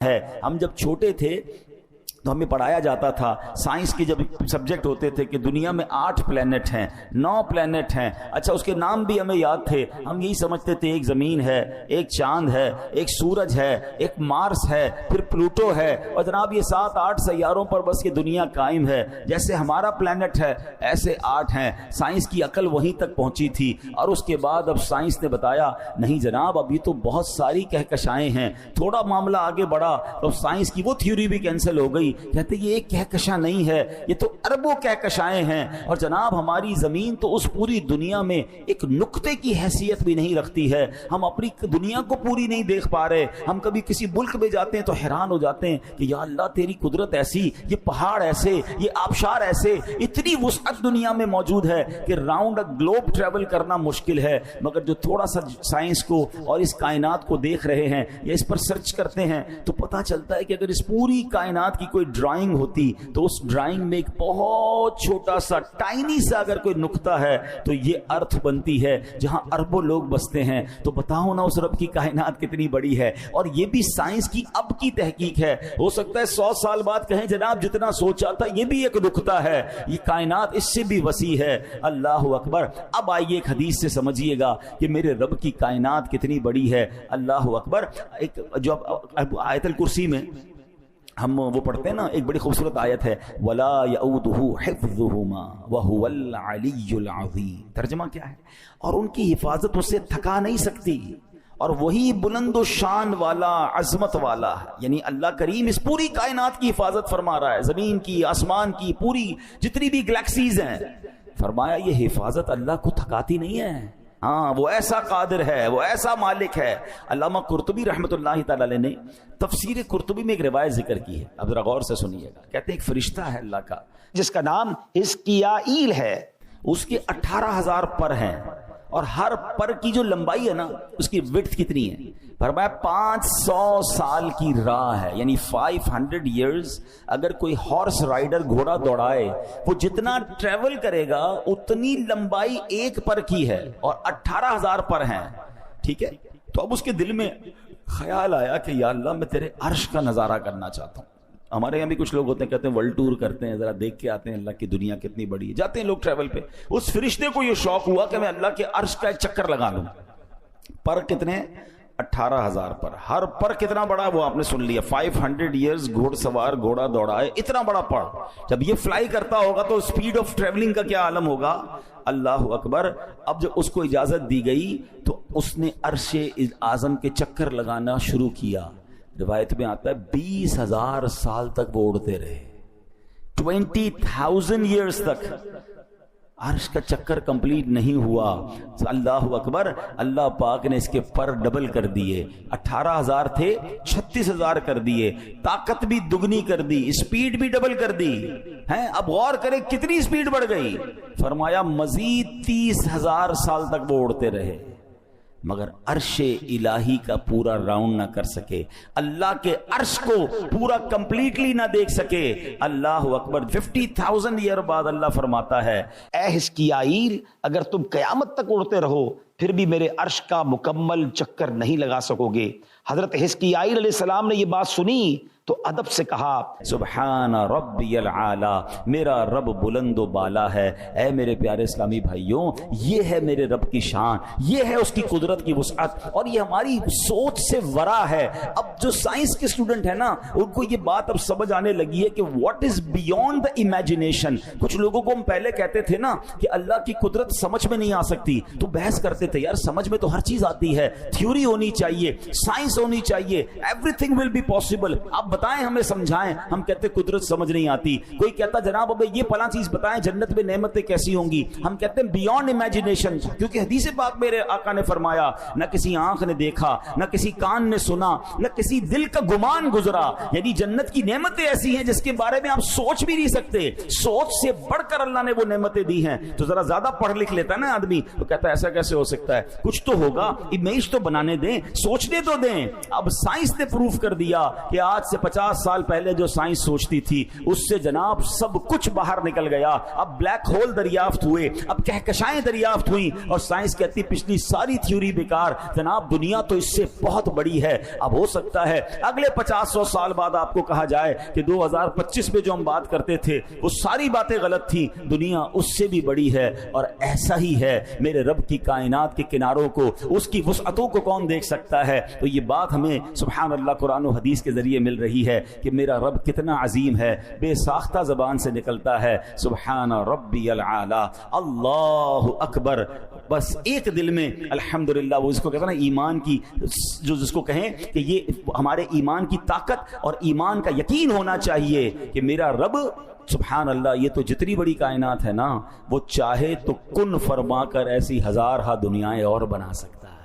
ہے. ہم جب چھوٹے تھے تو ہمیں پڑھایا جاتا تھا سائنس کی جب سبجیکٹ ہوتے تھے کہ دنیا میں 8 پلینٹ ہیں 9 پلینٹ ہیں. اچھا اس کے نام بھی ہمیں یاد تھے. ہم یہی سمجھتے تھے ایک زمین ہے, ایک چاند ہے, ایک سورج ہے, ایک مارس ہے, پھر پلوٹو ہے, اور جناب یہ 7-8 سیاروں پر بس یہ دنیا قائم ہے. جیسے ہمارا پلینٹ ہے ایسے 8 ہیں. سائنس کی عقل وہیں تک پہنچی تھی, اور اس کے بعد اب سائنس نے بتایا نہیں جناب اب یہ تو بہت ساری کہکشائیں ہیں. تھوڑا معاملہ آگے بڑھا تو سائنس کی وہ تھیوری بھی کینسل ہو گئی. کہتے یہ ایک کہکشاں نہیں ہے, یہ تو اربوں کہکشائیں ہیں. اور جناب ہماری زمین تو اس پوری دنیا میں ایک نقطے کی حیثیت بھی نہیں رکھتی ہے. ہم اپنی دنیا کو پوری نہیں دیکھ پا رہے. ہم کبھی کسی ملک میں جاتے ہیں تو حیران ہو جاتے ہیں کہ یا اللہ تیری قدرت ایسی, یہ پہاڑ ایسے, یہ آبشار ایسے, اتنی وسعت دنیا میں موجود ہے کہ راؤنڈ گلوب ٹریول کرنا مشکل ہے. مگر جو تھوڑا سا سائنس کو اور اس کائنات کو دیکھ رہے ہیں یا اس پر سرچ کرتے ہیں تو پتہ چلتا ہے کہ اگر اس پوری کائنات کی کوئی ڈرائنگ ہوتی تو اس ڈرائنگ میں ایک بہت چھوٹا سا ٹائنی سا اگر کوئی نقطہ ہے تو یہ ارتھ بنتی ہے جہاں اربوں لوگ بستے ہیں. تو بتاؤ نا اس رب کی کائنات کتنی بڑی ہے. اور یہ بھی سائنس کی اب کی تحقیق ہے. ہو سکتا ہے 100 سال بعد کہیں جناب جتنا سوچا تھا یہ بھی ایک نقطہ ہے, یہ کائنات اس سے بھی وسیع ہے. اللہ اکبر. اب آئیے ایک حدیث سے سمجھیے گا کہ میرے رب کی کائنات کتنی بڑی ہے. اللہ اکبر. ایک جو آیت الکرسی میں ہم وہ پڑھتے ہیں نا, ایک بڑی خوبصورت آیت ہے وَلَا يَؤُودُهُ حِفْظُهُمَا وَهُوَ الْعَلِيُّ الْعَظِيمُ. ترجمہ کیا ہے؟ اور ان کی حفاظت اسے تھکا نہیں سکتی, اور وہی بلند و شان والا, عظمت والا ہے. یعنی اللہ کریم اس پوری کائنات کی حفاظت فرما رہا ہے, زمین کی, آسمان کی, پوری جتنی بھی گلیکسیز ہیں. فرمایا یہ حفاظت اللہ کو تھکاتی نہیں ہے. ہاں وہ ایسا قادر ہے, وہ ایسا مالک ہے. علامہ قرطبی رحمۃ اللہ تعالی علیہ نے تفسیر قرطبی میں ایک روایت ذکر کی ہے, اب ذرا غور سے سنیے گا. کہتے ہیں ایک فرشتہ ہے اللہ کا جس کا نام حزقیائیل ہے. اس کے 18,000 پر ہیں, اور ہر پر کی جو لمبائی ہے نا اس کی وڈتھ کتنی ہے؟ فرمایا 500 سال کی راہ ہے. یعنی 500 ایئرز. اگر کوئی ہارس رائڈر گھوڑا دوڑائے وہ جتنا ٹریول کرے گا اتنی لمبائی ایک پر کی ہے, اور 18,000 پر ہیں. ٹھیک ہے. تو اب اس کے دل میں خیال آیا کہ یا اللہ میں تیرے عرش کا نظارہ کرنا چاہتا ہوں. ہمارے یہاں بھی کچھ لوگ ہوتے ہیں کہتے ہیں ورلڈ ٹور کرتے ہیں, ذرا دیکھ کے آتے ہیں اللہ کی دنیا کتنی بڑی ہے. جاتے ہیں لوگ ٹریول پہ. اس فرشتے کو یہ شوق ہوا کہ میں اللہ کے عرش کا ایک چکر لگا لوں. پر کتنے؟ 18,000 پر. ہر پر کتنا بڑا وہ آپ نے سن لیا. 500 ایئرز گھوڑ سوار گھوڑا دوڑائے, اتنا بڑا پر. جب یہ فلائی کرتا ہوگا تو اسپیڈ آف ٹریولنگ کا کیا عالم ہوگا. اللہ اکبر. اب جب اس کو اجازت دی گئی تو اس نے عرش اعظم کے چکر لگانا شروع کیا. روایت میں آتا ہے 20,000 سال تک وہ اڑتے رہے. 20,000 ایئرز تک عرش کا چکر کمپلیٹ نہیں ہوا. اللہ اکبر. اللہ پاک نے اس کے پر ڈبل کر دیے. 18,000 تھے 36,000 کر دیے. طاقت بھی دگنی کر دی, اسپیڈ بھی ڈبل کر دی ہیں. اب غور کریں کتنی اسپیڈ بڑھ گئی. فرمایا مزید 30,000 سال تک وہ اڑتے رہے, مگر عرش الہی کا پورا راؤنڈ نہ کر سکے, اللہ کے عرش کو پورا کمپلیٹلی نہ دیکھ سکے. اللہ اکبر. 50,000 ایئر بعد اللہ فرماتا ہے اے حزقیائیل اگر تم قیامت تک اڑتے رہو پھر بھی میرے عرش کا مکمل چکر نہیں لگا سکو گے. حضرت حزقیائیل علیہ السلام نے یہ بات سنی تو ادب سے کہا سبحان ربی العالی, میرا رب بلند و بالا ہے. اے میرے پیارے اسلامی بھائیوں, یہ ہے میرے رب کی شان, یہ ہے اس کی قدرت کی وسعت, اور یہ ہماری سوچ سے ورا ہے. اب جو سائنس کے اسٹوڈنٹ ہیں نا ان کو یہ بات اب سمجھ آنے لگی ہے کہ what is beyond the imagination. کچھ لوگوں کو ہم پہلے کہتے تھے نا کہ اللہ کی قدرت سمجھ میں نہیں آ سکتی, تو بحث کرتے تھے یار سمجھ میں تو ہر چیز آتی ہے, تھیوری ہونی چاہیے, سائنس ہونی چاہیے, everything will be possible. آپ بتائیں, ہمیں سمجھائیں. ہم کہتے قدرت سمجھ نہیں آتی. کوئی کہتا جناب اب یہ فلاں چیز بتائیں جنت میں نعمتیں کیسی ہوں گی. ہم کہتے ہیں بیونڈ امیجنیشن, کیونکہ حدیث پاک میرے آقا نے فرمایا نہ کسی آنکھ نے دیکھا, نہ کسی کان نے سنا, نہ کسی دل کا گمان گزرا. یعنی جنت کی نعمتیں ایسی ہیں جس کے بارے میں آپ سوچ بھی نہیں سکتے. سوچ سے بڑھ کر اللہ نے وہ نعمتیں دی ہیں. تو ذرا زیادہ پڑھ لکھ لیتا ہے نا آدمی, تو کہتا ہے ایسا کیسے ہو سکتا ہے, کچھ تو ہوگا, امیج تو بنانے دیں, سوچنے تو دیں. اب سائنس نے پروف کر دیا کہ آج سے 50 سال پہلے جو سائنس سوچتی تھی اس سے جناب سب کچھ باہر نکل گیا. اب بلیک ہول دریافت ہوئے, اب کہکشائیں دریافت ہوئی, اور سائنس کہتی پچھلی ساری تھیوری بیکار. جناب دنیا تو اس سے بہت بڑی ہے. اب ہو سکتا ہے اگلے 50-100 سال بعد آپ کو کہا جائے کہ 2025 میں جو ہم بات کرتے تھے وہ ساری باتیں غلط تھیں, دنیا اس سے بھی بڑی ہے. اور ایسا ہی ہے میرے رب کی کائنات کے کناروں کو, اس کی وسعتوں کو کون دیکھ سکتا ہے؟ تو یہ بات ہمیں سبحان اللہ قرآن و حدیث کے ذریعے مل رہی ہے کہ میرا رب کتنا عظیم ہے. بے ساختہ زبان سے نکلتا ہے سبحان ربی العالی, اللہ اکبر. بس ایک دل میں الحمدللہ, وہ اس کو کہتا ہے نا ایمان کی, جو جس کو کہیں کہ یہ ہمارے ایمان کی طاقت اور ایمان کا یقین ہونا چاہیے کہ میرا رب سبحان اللہ یہ تو جتنی بڑی کائنات ہے نا, وہ چاہے تو کن فرما کر ایسی ہزارہ دنیایں اور بنا سکتا ہے.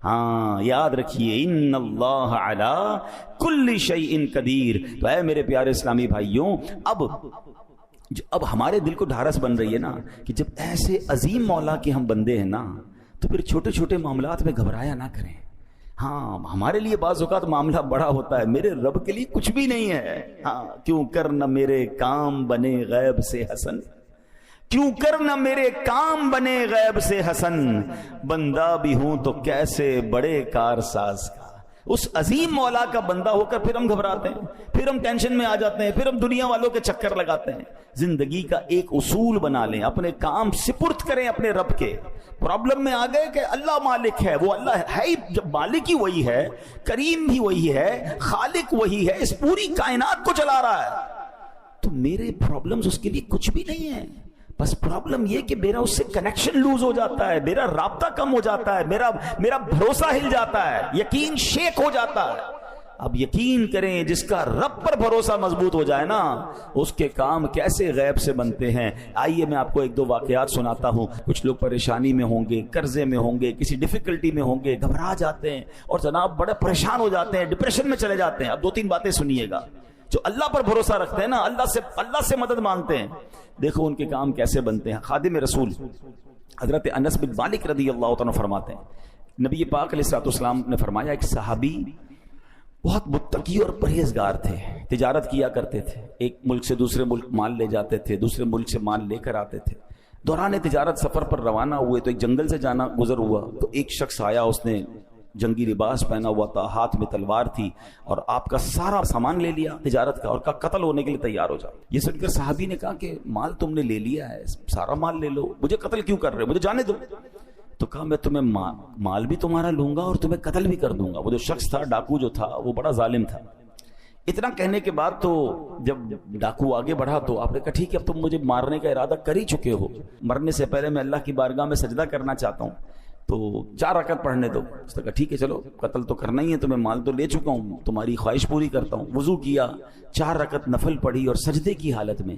ہاں یاد رکھیے ان اللہ علی کل شیء قدیر. تو اے میرے پیارے اسلامی بھائیوں, اب ہمارے دل کو ڈھارس بن رہی ہے نا کہ جب ایسے عظیم مولا کے ہم بندے ہیں نا تو پھر چھوٹے چھوٹے معاملات میں گھبرایا نہ کریں. ہاں ہمارے لیے بعض اوقات معاملہ بڑا ہوتا ہے, میرے رب کے لیے کچھ بھی نہیں ہے. ہاں کیوں کر نہ میرے کام بنے غیب سے حسن, کیوں کر نہ میرے کام بنے غیب سے حسن, بندہ بھی ہوں تو کیسے بڑے کارساز کا. اس عظیم مولا کا بندہ ہو کر پھر ہم گھبراتے ہیں, پھر ہم ٹینشن میں آ جاتے ہیں, پھر ہم دنیا والوں کے چکر لگاتے ہیں. زندگی کا ایک اصول بنا لیں, اپنے کام سپرد کریں اپنے رب کے. پرابلم میں آ گئے کہ اللہ مالک ہے, وہ اللہ ہے ہی, جب مالک ہی وہی ہے, کریم بھی وہی ہے, خالق وہی ہے, اس پوری کائنات کو چلا رہا ہے, تو میرے پرابلمز اس کے لیے کچھ بھی نہیں ہے. بس پرابلم یہ کہ میرا اس سے کنیکشن لوز ہو جاتا ہے, میرا رابطہ کم ہو جاتا ہے, میرا بھروسہ ہل جاتا ہے, یقین شیک ہو جاتا ہے. اب یقین کریں جس کا رب پر بھروسہ مضبوط ہو جائے نا, اس کے کام کیسے غیب سے بنتے ہیں. آئیے میں آپ کو 1-2 واقعات سناتا ہوں. کچھ لوگ پریشانی میں ہوں گے, قرضے میں ہوں گے, کسی ڈیفیکلٹی میں ہوں گے, گھبرا جاتے ہیں اور جناب بڑے پریشان ہو جاتے ہیں, ڈپریشن میں چلے جاتے ہیں. اب 2-3 باتیں سنیے گا. جو اللہ پر بھروسہ رکھتے ہیں نا, اللہ سے مدد مانگتے ہیں, دیکھو ان کے کام کیسے بنتے ہیں. خادم رسول حضرت انس بن مالک رضی اللہ تعالیٰ فرماتے ہیں, نبی پاک علیہ الصلوۃ والسلام نے فرمایا ایک صحابی بہت متقی اور پرہیزگار تھے, تجارت کیا کرتے تھے, ایک ملک سے دوسرے ملک مال لے جاتے تھے, دوسرے ملک سے مال لے کر آتے تھے. دوران تجارت سفر پر روانہ ہوئے تو ایک جنگل سے جانا گزر ہوا, تو ایک شخص آیا, اس نے جنگی لباس پہنا ہوا تھا, ہاتھ میں تلوار تھی, اور آپ کا سارا سامان لے لیا تجارت کا, اور کہا قتل ہونے کے لیے تیار ہو جاؤ. یہ سن کر صحابی نے کہا کہ مال تم نے لے لیا ہے, سارا مال لے لو, مجھے قتل کیوں کر رہے ہو, مجھے جانے دو. تو کہا میں تمہیں مال بھی تمہارا لوں گا اور تمہیں قتل بھی کر دوں گا. وہ جو شخص تھا, ڈاکو جو تھا, وہ بڑا ظالم تھا. اتنا کہنے کے بعد تو جب ڈاکو آگے بڑھا تو آپ نے کہا ٹھیک ہے اب تم مجھے مارنے کا ارادہ کر ہی چکے ہو, مرنے سے پہلے میں اللہ کی بارگاہ میں سجدہ کرنا چاہتا ہوں, تو 4 رکعت پڑھنے دو. اس نے کہا ٹھیک ہے چلو, قتل تو کرنا ہی ہے, تمہیں مال تو لے چکا ہوں, تمہاری خواہش پوری کرتا ہوں. وضو کیا, 4 رکعت نفل پڑھی, اور سجدے کی حالت میں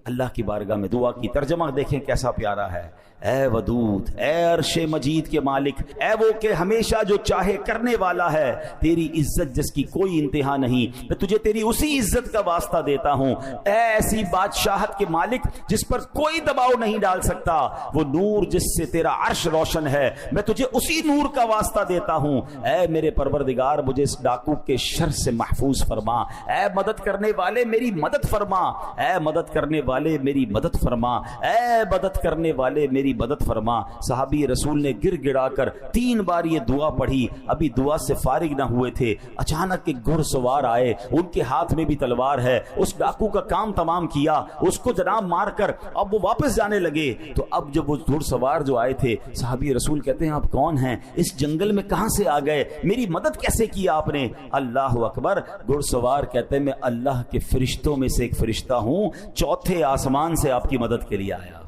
اللہ کی بارگاہ میں دعا کی. ترجمہ دیکھیں کیسا پیارا ہے. اے ودود, اے عرش مجید کے مالک, اے وہ کہ ہمیشہ جو چاہے کرنے والا ہے, تیری عزت جس کی کوئی انتہا نہیں, میں تجھے تیری اسی عزت کا واسطہ دیتا ہوں. اے ایسی بادشاہت کے مالک جس پر کوئی دباؤ نہیں ڈال سکتا, وہ نور جس سے تیرا عرش روشن ہے, میں تجھے اسی نور کا واسطہ دیتا ہوں. اے میرے پروردگار مجھے اس ڈاکو کے شر سے محفوظ فرما. اے مدد کرنے والے میری مدد فرما, اے مدد کرنے والے میری مدد فرما, اے مدد کرنے والے میری مدد فرما. صحابی رسول نے گر گڑا کر 3 بار یہ دعا پڑھی. ابھی دعا سے فارغ نہ ہوئے تھے, اچانک ایک گھڑ سوار آئے, ان کے ہاتھ میں بھی تلوار ہے. اس ڈاکو کا کام تمام کیا, اس کو جناب مار کر اب وہ واپس جانے لگے. تو اب جب وہ گھڑ سوار جو آئے تھے, صحابی رسول کہتے ہیں آپ کون ہیں, اس جنگل میں کہاں سے آ گئے, میری مدد کیسے کیا آپ نے؟ اللہ اکبر. گھڑ سوار کہتے ہیں میں اللہ کے فرشتوں میں سے ایک فرشتہ ہوں, 4تھے آسمان سے آپ کی مدد کے لیے آیا ہوں.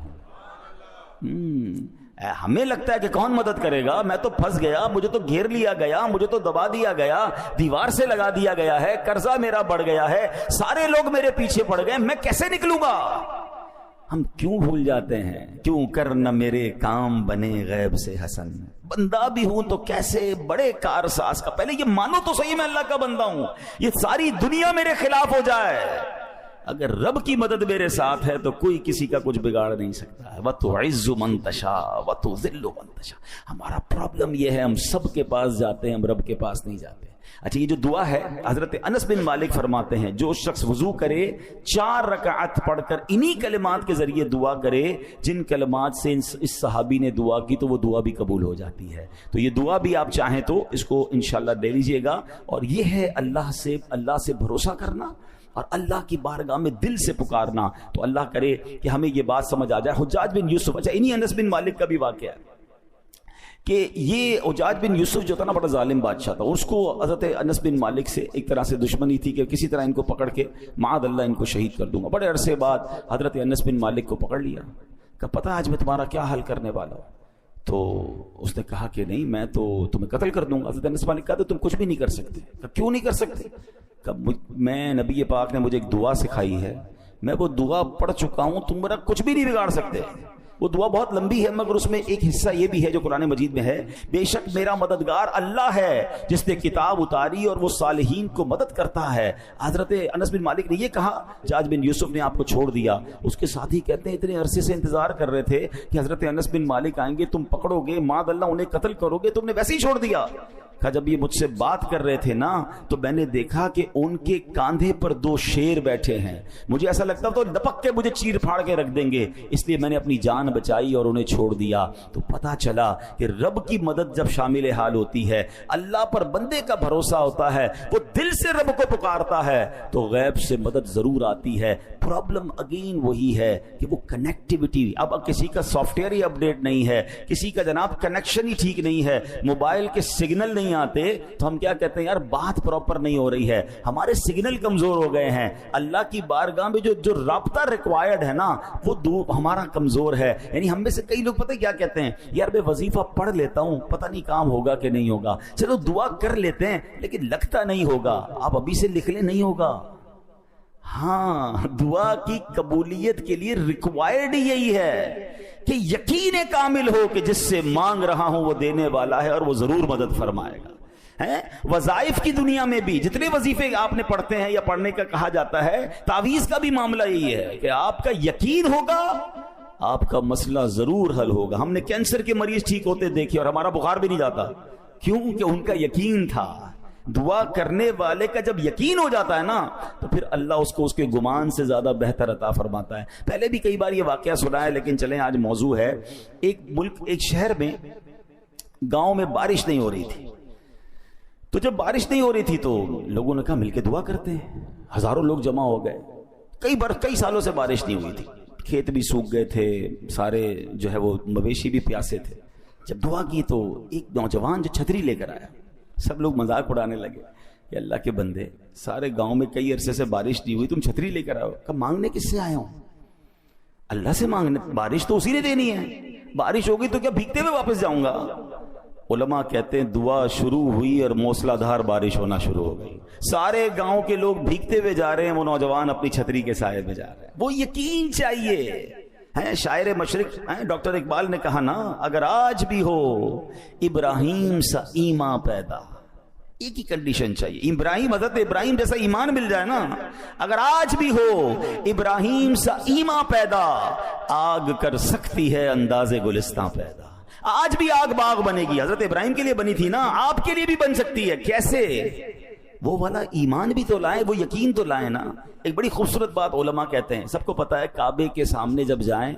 ہمیں لگتا ہے کہ کون مدد کرے گا, میں تو پھنس گیا, مجھے تو گھیر لیا گیا, مجھے تو دبا دیا گیا, دیوار سے لگا دیا گیا ہے, قرضہ میرا بڑھ گیا ہے, سارے لوگ میرے پیچھے پڑ گئے, میں کیسے نکلوں گا؟ ہم کیوں بھول جاتے ہیں, کیوں کر نہ میرے کام بنے غیب سے حسن, بندہ بھی ہوں تو کیسے بڑے کارساز کا. پہلے یہ مانو تو صحیح میں اللہ کا بندہ ہوں, یہ ساری دنیا میرے خلاف ہو جائے, اگر رب کی مدد میرے ساتھ ہے تو کوئی کسی کا کچھ بگاڑ نہیں سکتا ہے. وَتُعِزُّ مَن تَشَاءُ وَتُذِلُّ مَن تَشَاءُ. ہمارا پرابلم یہ ہے, ہم سب کے پاس جاتے ہیں, ہم رب کے پاس نہیں جاتے. اچھا، یہ جو دعا ہے حضرت انس بن مالک فرماتے ہیں جو شخص وضو کرے 4 رکعت پڑھ کر انہی کلمات کے ذریعے دعا کرے جن کلمات سے اس صحابی نے دعا کی تو وہ دعا بھی قبول ہو جاتی ہے. تو یہ دعا بھی آپ چاہیں تو اس کو انشاءاللہ لے لیجئے گا. اور یہ ہے اللہ سے بھروسہ کرنا اور اللہ کی بارگاہ میں دل سے پکارنا. تو اللہ کرے کہ ہمیں یہ بات سمجھ آ جائے. حجاج بن یوسف، اچھا انہی انس بن مالک کا بھی واقعہ ہے کہ یہ حجاج بن یوسف جو تھا نا بڑا ظالم بادشاہ تھا. اس کو حضرت انس بن مالک سے ایک طرح سے دشمنی تھی کہ کسی طرح ان کو پکڑ کے معاذ اللہ ان کو شہید کر دوں گا. بڑے عرصے بعد حضرت انس بن مالک کو پکڑ لیا کہ پتہ آج میں تمہارا کیا حل کرنے والا ہوں. تو اس نے کہا کہ نہیں میں تو تمہیں قتل کر دوں گا. حضرت انس مالک کہا تو تم کچھ بھی نہیں کر سکتے. کیوں نہیں کر سکتے؟ کہ میں نبی پاک نے مجھے ایک دعا سکھائی ہے، میں وہ دعا پڑھ چکا ہوں، تم میرا کچھ بھی نہیں بگاڑ سکتے. وہ دعا بہت لمبی ہے مگر اس میں ایک حصہ یہ بھی ہے جو قرآن مجید میں ہے، بے شک میرا مددگار اللہ ہے جس نے کتاب اتاری اور وہ صالحین کو مدد کرتا ہے. حضرت انس بن مالک نے یہ کہا، حجاج بن یوسف نے آپ کو چھوڑ دیا. اس کے ساتھی کہتے ہیں اتنے عرصے سے انتظار کر رہے تھے کہ حضرت انس بن مالک آئیں گے، تم پکڑو گے، معاذ اللہ انہیں قتل کرو گے، تم نے ویسے ہی چھوڑ دیا. کہا جب یہ مجھ سے بات کر رہے تھے نا تو میں نے دیکھا کہ ان کے کاندھے پر 2 شیر بیٹھے ہیں، مجھے ایسا لگتا تو لپک کے مجھے چیر پھاڑ کے رکھ دیں گے، اس لیے میں نے اپنی جان بچائی اور انہیں چھوڑ دیا. تو پتا چلا کہ رب کی مدد جب شامل حال ہوتی ہے، اللہ پر بندے کا بھروسہ ہوتا ہے، وہ دل سے رب کو پکارتا ہے تو غیب سے مدد ضرور آتی ہے. پرابلم اگین وہی ہے کہ وہ کنیکٹیوٹی، اب کسی کا سافٹ ویئر ہی اپڈیٹ نہیں ہے، کسی کا جناب کنیکشن ہی ٹھیک نہیں ہے، موبائل کے سگنل نہیں آتے تو ہم کیا کہتے ہیں یار بات پراپر نہیں ہو رہی ہے، ہمارے سگنل کمزور ہو گئے ہیں. اللہ کی بارگاہ میں جو رابطہ ریکوائرڈ ہے نا وہ ہمارا کمزور ہے. یعنی ہم میں سے کئی لوگ پتہ کیا کہتے ہیں، یار میں وظیفہ پڑھ لیتا ہوں پتہ نہیں کام ہوگا کہ نہیں ہوگا، چلو دعا کر لیتے ہیں لیکن لگتا نہیں ہوگا. آپ ابھی سے لکھ لیں نہیں ہوگا. ہاں، دعا کی قبولیت کے لیے ریکوائرڈ یہی ہے کہ یقین کامل ہو کہ جس سے مانگ رہا ہوں وہ دینے والا ہے اور وہ ضرور مدد فرمائے گا. وظائف کی دنیا میں بھی جتنے وظیفے آپ نے پڑھتے ہیں یا پڑھنے کا کہا جاتا ہے، تعویذ کا بھی معاملہ یہی ہے کہ آپ کا یقین ہوگا آپ کا مسئلہ ضرور حل ہوگا. ہم نے کینسر کے مریض ٹھیک ہوتے دیکھے اور ہمارا بخار بھی نہیں جاتا، کیوں کہ ان کا یقین تھا. دعا کرنے والے کا جب یقین ہو جاتا ہے نا تو پھر اللہ اس کو اس کے گمان سے زیادہ بہتر عطا فرماتا ہے. پہلے بھی کئی بار یہ واقعہ سنا ہے لیکن چلیں آج موضوع ہے. ایک شہر میں گاؤں میں بارش نہیں ہو رہی تھی. تو جب بارش نہیں ہو رہی تھی تو لوگوں نے کہا مل کے دعا کرتے ہیں. ہزاروں لوگ جمع ہو گئے. کئی سالوں سے بارش نہیں ہوئی تھی، کھیت بھی سوکھ گئے تھے، سارے جو ہے وہ مویشی بھی پیاسے تھے. جب دعا کی تو ایک نوجوان جو چھتری لے کر آیا، سب لوگ مذاق اڑانے لگے کہ اللہ کے بندے سارے گاؤں میں کئی عرصے سے بارش نہیں ہوئی، تم چھتری لے کر آؤ. کہ مانگنے کس سے آیا ہوں؟ اللہ سے مانگنے. بارش تو اسی نے دینی ہے، بارش ہوگی تو کیا بھیگتے ہوئے واپس جاؤں گا؟ علماء کہتے ہیں دعا شروع ہوئی اور موسلا دھار بارش ہونا شروع ہو گئی. سارے گاؤں کے لوگ بھیگتے ہوئے جا رہے ہیں، وہ نوجوان اپنی چھتری کے سائے میں جا رہے ہیں. وہ یقین چاہیے. شاعر مشرق ڈاکٹر اقبال نے کہا نا، اگر آج بھی ہو ابراہیم سا ایمان پیدا. ایک ہی کنڈیشن چاہیے، حضرت ابراہیم جیسا ایمان مل جائے نا. اگر آج بھی ہو ابراہیم سا ایمان پیدا، آگ کر سکتی ہے انداز گلستان پیدا. آج بھی آگ باغ بنے گی. حضرت ابراہیم کے لیے بنی تھی نا، آپ کے لیے بھی بن سکتی ہے. کیسے؟ وہ والا ایمان بھی تو لائیں، وہ یقین تو لائیں نا. ایک بڑی خوبصورت بات علماء کہتے ہیں، سب کو پتا ہے کعبے کے سامنے جب جائیں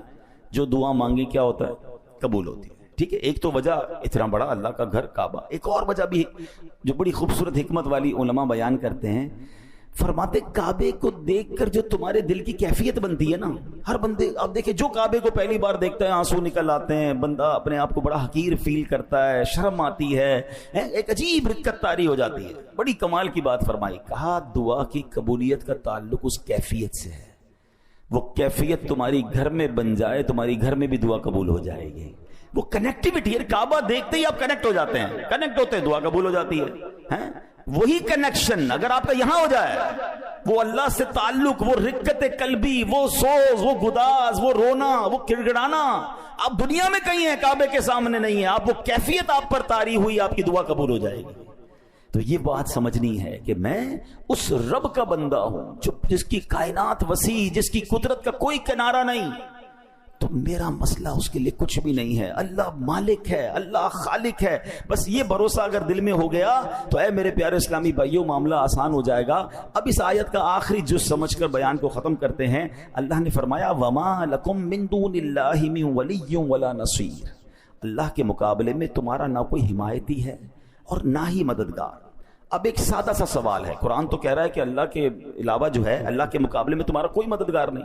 جو دعا مانگی کیا ہوتا ہے؟ قبول ہوتی ہے. ٹھیک ہے، ایک تو وجہ اتنا بڑا اللہ کا گھر کعبہ. ایک اور وجہ بھی جو بڑی خوبصورت حکمت والی علماء بیان کرتے ہیں، فرماتے کعبے کو دیکھ کر جو تمہارے دل کی کیفیت بنتی ہے نا، ہر بندے آپ دیکھیں جو کعبے کو پہلی بار دیکھتا ہے آنسو نکل آتے ہیں، بندہ اپنے آپ کو بڑا حقیر فیل کرتا ہے، شرم آتی ہے، ایک عجیب رکت طاری ہو جاتی ہے. بڑی کمال کی بات فرمائی. کہا دعا کی قبولیت کا تعلق اس کیفیت سے ہے. وہ کیفیت تمہاری گھر میں بن جائے، تمہاری گھر میں بھی دعا قبول ہو جائے گی. وہ کنیکٹیوٹی ہے. کعبہ دیکھتے ہی آپ کنیکٹ ہو جاتے ہیں، کنیکٹ ہوتے ہیں، دعا قبول ہو جاتی ہے. وہی کنیکشن اگر آپ کا یہاں ہو جائے، وہ اللہ سے تعلق، وہ رقت قلبی، وہ سوز، وہ گداز، وہ رونا، وہ گڑگڑانا آپ دنیا میں کہیں ہیں، کعبے کے سامنے نہیں ہے. آپ وہ کیفیت آپ پر طاری ہوئی، آپ کی دعا قبول ہو جائے گی. تو یہ بات سمجھنی ہے کہ میں اس رب کا بندہ ہوں جس کی کائنات وسیع، جس کی قدرت کا کوئی کنارہ نہیں. تو میرا مسئلہ اس کے لیے کچھ بھی نہیں ہے. اللہ مالک ہے, اللہ خالق ہے. بس یہ بھروسہ اگر دل میں ہو گیا تو اے میرے پیارے اسلامی بھائیوں معاملہ آسان ہو جائے گا. اب اس آیت کا آخری جز سمجھ کر بیان کو ختم کرتے ہیں. اللہ نے فرمایا وَمَا لَكُم مِّن دُونِ اللَّهِ مِن وَلِيٍّ وَلَا نَصِيرٍ. اللہ کے مقابلے میں تمہارا نہ کوئی حمایتی ہے اور نہ ہی مددگار. اب ایک سادہ سا سوال ہے, قرآن تو کہہ رہا ہے کہ اللہ کے علاوہ جو ہے, اللہ کے مقابلے میں تمہارا کوئی مددگار نہیں,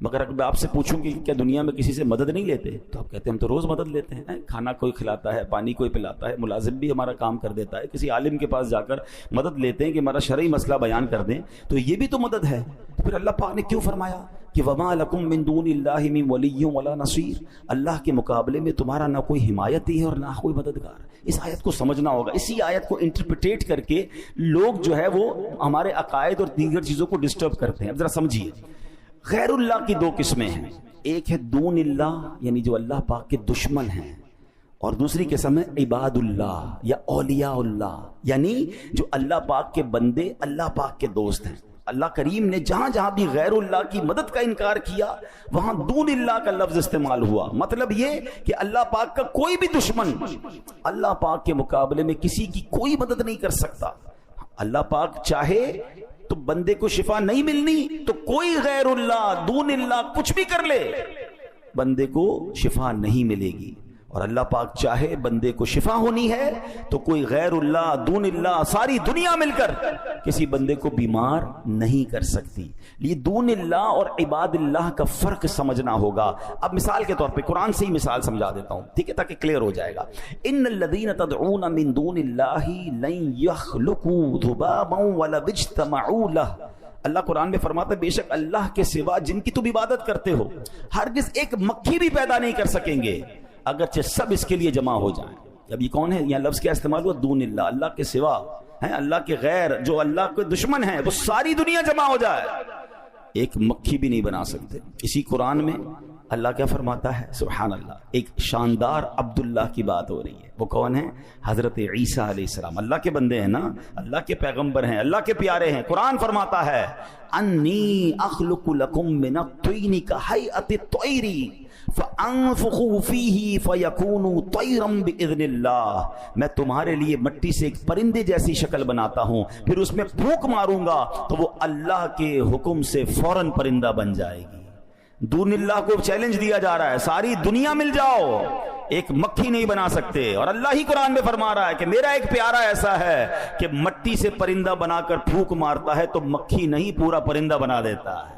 مگر اگر میں آپ سے پوچھوں کہ کیا دنیا میں کسی سے مدد نہیں لیتے تو آپ کہتے ہیں ہم تو روز مدد لیتے ہیں. کھانا کوئی کھلاتا ہے, پانی کوئی پلاتا ہے, ملازم بھی ہمارا کام کر دیتا ہے, کسی عالم کے پاس جا کر مدد لیتے ہیں کہ ہمارا شرعی مسئلہ بیان کر دیں, تو یہ بھی تو مدد ہے. پھر اللہ پاک نے کیوں فرمایا کہ وَمَا لَكُم مِّن دُونِ اللَّهِ مِن وَلِيٍّ وَلَا نَصِيرٍ. اللہ کے مقابلے میں تمہارا نہ کوئی حمایتی ہے اور نہ کوئی مددگار. اس آیت کو سمجھنا ہوگا. اسی آیت کو انٹرپریٹ کر کے لوگ جو ہے وہ ہمارے عقائد اور دیگر چیزوں کو ڈسٹرب کرتے ہیں. اب ذرا سمجھیے, غیر اللہ کی دو قسمیں ہیں. ایک ہے دون اللہ یعنی جو اللہ پاک کے دشمن ہیں, اور دوسری قسم ہے عباد اللہ یا اولیاء اللہ یعنی جو اللہ پاک کے بندے, اللہ پاک کے دوست ہیں. اللہ کریم نے جہاں جہاں بھی غیر اللہ کی مدد کا انکار کیا وہاں دون اللہ کا لفظ استعمال ہوا. مطلب یہ کہ اللہ پاک کا کوئی بھی دشمن اللہ پاک کے مقابلے میں کسی کی کوئی مدد نہیں کر سکتا. اللہ پاک چاہے تو بندے کو شفا نہیں ملنی تو کوئی غیر اللہ دون اللہ کچھ بھی کر لے بندے کو شفا نہیں ملے گی. اور اللہ پاک چاہے بندے کو شفا ہونی ہے تو کوئی غیر اللہ دون اللہ ساری دنیا مل کر کسی بندے کو بیمار نہیں کر سکتی. یہ دون اللہ اور عباد اللہ کا فرق سمجھنا ہوگا. اب مثال کے طور پہ قرآن سے ہی مثال سمجھا دیتا ہوں, ٹھیک ہے, تاکہ کلیئر ہو جائے گا. ان الذین تدعون من دون اللہ لن یخلقوا ذبابا ولو اجتمعوا لہ. اللہ قرآن میں فرماتا ہے بے شک اللہ کے سوا جن کی تم عبادت کرتے ہو ہرگز ایک مکھی بھی پیدا نہیں کر سکیں گے اگرچہ سب اس کے لیے جمع ہو جائیں. اب یہ کون ہے, یہاں لفظ کیا استعمال ہوا, دون اللہ, اللہ کے سوا ہیں, اللہ کے غیر جو اللہ کے دشمن ہیں وہ ساری دنیا جمع ہو جائے ایک مکھی بھی نہیں بنا سکتے. اسی قرآن میں اللہ کیا فرماتا ہے, سبحان اللہ, ایک شاندار عبداللہ کی بات ہو رہی ہے. وہ کون ہے, حضرت عیسیٰ علیہ السلام. اللہ کے بندے ہیں نا, اللہ کے پیغمبر ہیں, اللہ کے پیارے ہیں. قرآن فرماتا ہے انی اخلق لکم من الطین کہیئۃ الطیر فانفخ فیہ فیکون طیرا باذن اللہ. میں تمہارے لیے مٹی سے ایک پرندے جیسی شکل بناتا ہوں, پھر اس میں پھونک ماروں گا تو وہ اللہ کے حکم سے فوراً پرندہ بن جائے گی. دون اللہ کو چیلنج دیا جا رہا ہے, ساری دنیا مل جاؤ ایک مکھی نہیں بنا سکتے. اور اللہ ہی قرآن میں فرما رہا ہے کہ میرا ایک پیارا ایسا ہے کہ مٹی سے پرندہ بنا کر پھونک مارتا ہے تو مکھی نہیں پورا پرندہ بنا دیتا ہے.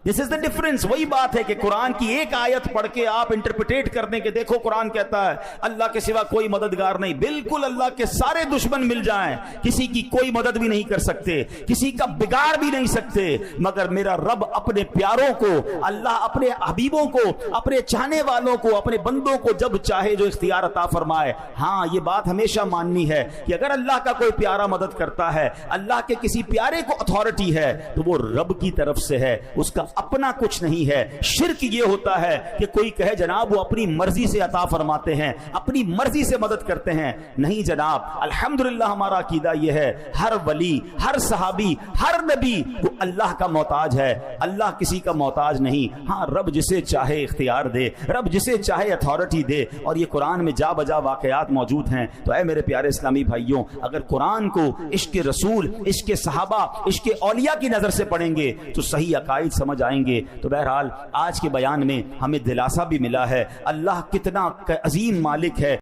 دس از دا ڈفرنس. وہی بات ہے کہ قرآن کی ایک آیت پڑھ کے آپ انٹرپریٹ کر دیں کہ دیکھو قرآن کہتا ہے اللہ کے سوا کوئی مددگار نہیں. بالکل اللہ کے سارے دشمن مل جائیں کسی کی کوئی مدد بھی نہیں کر سکتے, کسی کا بگاڑ بھی نہیں سکتے, مگر میرا رب اپنے پیاروں کو, اللہ اپنے حبیبوں کو, اپنے چاہنے والوں کو, اپنے بندوں کو جب چاہے جو اختیار عطا فرمائے. ہاں یہ بات ہمیشہ ماننی ہے کہ اگر اللہ کا کوئی پیارا مدد کرتا ہے, اللہ کے کسی پیارے کو اتھارٹی ہے تو وہ رب کی طرف سے ہے, اس کا اپنا کچھ نہیں ہے. شرک یہ ہوتا ہے کہ کوئی کہے جناب وہ اپنی مرضی سے عطا فرماتے ہیں, اپنی مرضی سے مدد کرتے ہیں. نہیں جناب, الحمدللہ ہمارا عقیدہ یہ ہے ہر ولی, ہر صحابی, ہر نبی وہ اللہ کا محتاج ہے, اللہ کسی کا محتاج نہیں. ہاں رب جسے چاہے اختیار دے, رب جسے چاہے اتھارٹی دے, اور یہ قرآن میں جا بجا واقعات موجود ہیں. تو اے میرے پیارے اسلامی بھائیوں, اگر قرآن کو عشق رسول, عشق صحابہ, عشق اولیاء کی نظر سے پڑھیں گے تو صحیح عقائد سمجھ آئیں گے. تو بہرحال آج کے بیان میں ہمیں دلاسا بھی ملا ہے اللہ کتنا عظیم مالک ہے.